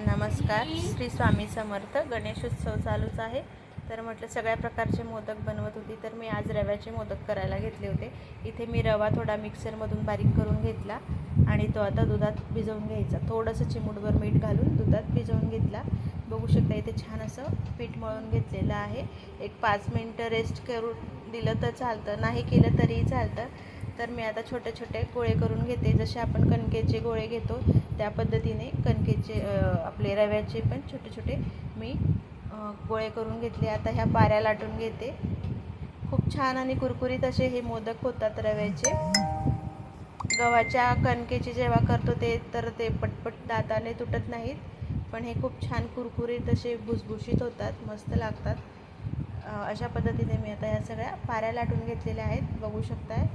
नमस्कार. श्री स्वामी समर्थ. गणेशोत्सव चालूच आहे, तर म्हटलं सगळ्या प्रकारचे मोदक बनवत होती. तर मी आज रव्याचे मोदक करायला घेतले होते. इथे मी रवा थोडा मिक्सरमधून बारीक करून घेतला आणि तो आता दुधात भिजवून घ्यायचा. थोडंसं चिमूटभर मीठ घालून दुधात भिजवून घेतला. बघू शकता इथे छान असं पीठ मळून घेतलेलं आहे. एक 5 मिनटं रेस्ट करून दिलं तर चालतं, नाही केलं तरीही चालतं. तर मी आता छोटे छोटे गोळे करून घेते. जसे आपण कणकेचे गोळे घेतो त्या पद्धतीने कणकेचे आपले रव्याचे पण छोटे छोटे मी गोळे करून घेतले. आता ह्या पाऱ्या लाटून घेते. खूप छान आणि कुरकुरीत असे हे मोदक होतात रव्याचे. गव्हाच्या कणकेचे जेव्हा करतो ते पटपट दाताने तुटत नाहीत, पण हे खूप छान कुरकुरीत असे भुसभुशीत होतात, मस्त लागतात. अशा पद्धतीने मी आता ह्या सगळ्या पाऱ्या लाटून घेतलेल्या आहेत. बघू शकताय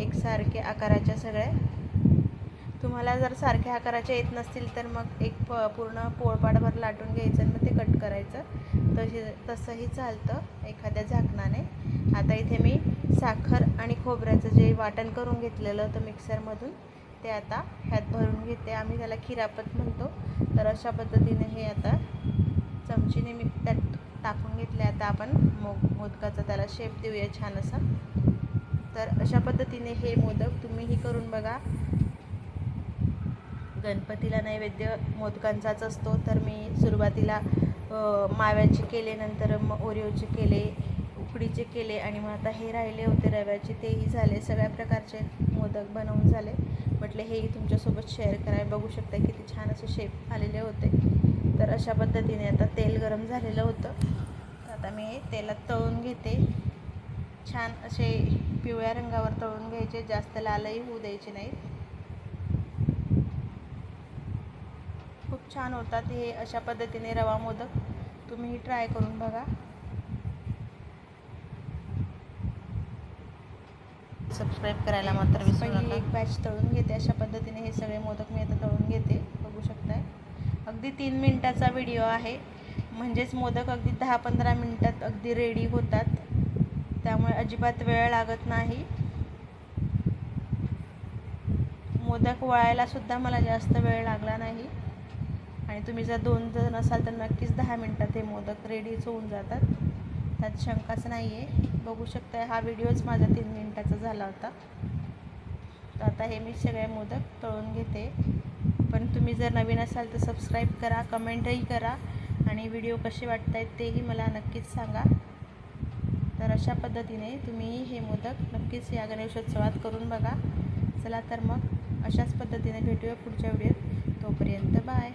एकसारखे आकाराच्या सगळ्या. तुम्हाला जर सारख्या आकाराचे येत नसतील तर मग एक पूर्ण पोळपाटभर लाटून घ्यायचं आणि मग ते कट करायचं. तसंही चालतं एखाद्या झाकणाने. आता इथे मी साखर आणि खोबऱ्याचं जे वाटण करून घेतलेलं होतं मिक्सरमधून ते आता ह्यात भरून घेते. आम्ही त्याला खिरापत म्हणतो. तर अशा पद्धतीने हे आता चमचीने मी त्यात टाकून घेतले. आता आपण मोदकाचा त्याला शेप देऊया छान असा. तर अशा पद्धतीने हे मोदक तुम्हीही करून बघा. गणपतीला नैवेद्य मोदकांचाच असतो. तर मी सुरुवातीला माव्याचे केले, नंतर ओरिओचे केले, उकडीचे केले आणि मग आता हे राहिले होते रव्याचे, तेही झाले. सगळ्या प्रकारचे मोदक बनवून झाले. म्हटले हेही तुमच्यासोबत शेअर कराय. बघू शकता किती छान असे शेप आलेले होते. तर अशा पद्धतीने आता तेल गरम झालेलं होतं. आता मी हे तेलात तळून घेते. छान असे पिवळ्या रंगावर तळून घ्यायचे, जास्त लालही होऊ द्यायचे नाहीत. खूप छान होतात हे. अशा पद्धतीने रवा मोदक तुम्हीही ट्राय करून बघा. सबस्क्राईब करायला मात्र विसरू नका. एक बॅच तळून घेते. अशा पद्धतीने हे सगळे मोदक मी आता तळून घेते. बघू शकताय अगदी 3 मिनिटाचा व्हिडिओ आहे, म्हणजेच मोदक अगदी 10-15 मिनिटात अगदी रेडी होतात. त्यामुळे अजिबात वेळ लागत नाही. मोदक वळायला सुद्धा मला जास्त वेळ लागला नाही. आणि तुम्ही जर 2 जण असाल तर नक्कीच 10 मिनिटात हे मोदक रेडीच होऊन जातात, त्यात शंकाच नाही आहे. बघू शकता हा व्हिडिओच माझा 3 मिनिटाचा झाला होता. तर आता हे मी सगळे मोदक तळून घेते. पण तुम्ही जर नवीन असाल तर सबस्क्राईब करा, कमेंटही करा आणि व्हिडिओ कसे वाटत आहेत तेही मला नक्कीच सांगा. तर अशा पद्धतीने तुम्ही हे मोदक नक्कीच या गणेशोत्सवात करून बघा. चला तर मग अशाच पद्धतीने भेटूया पुढच्या व्हिडिओत. तोपर्यंत बाय.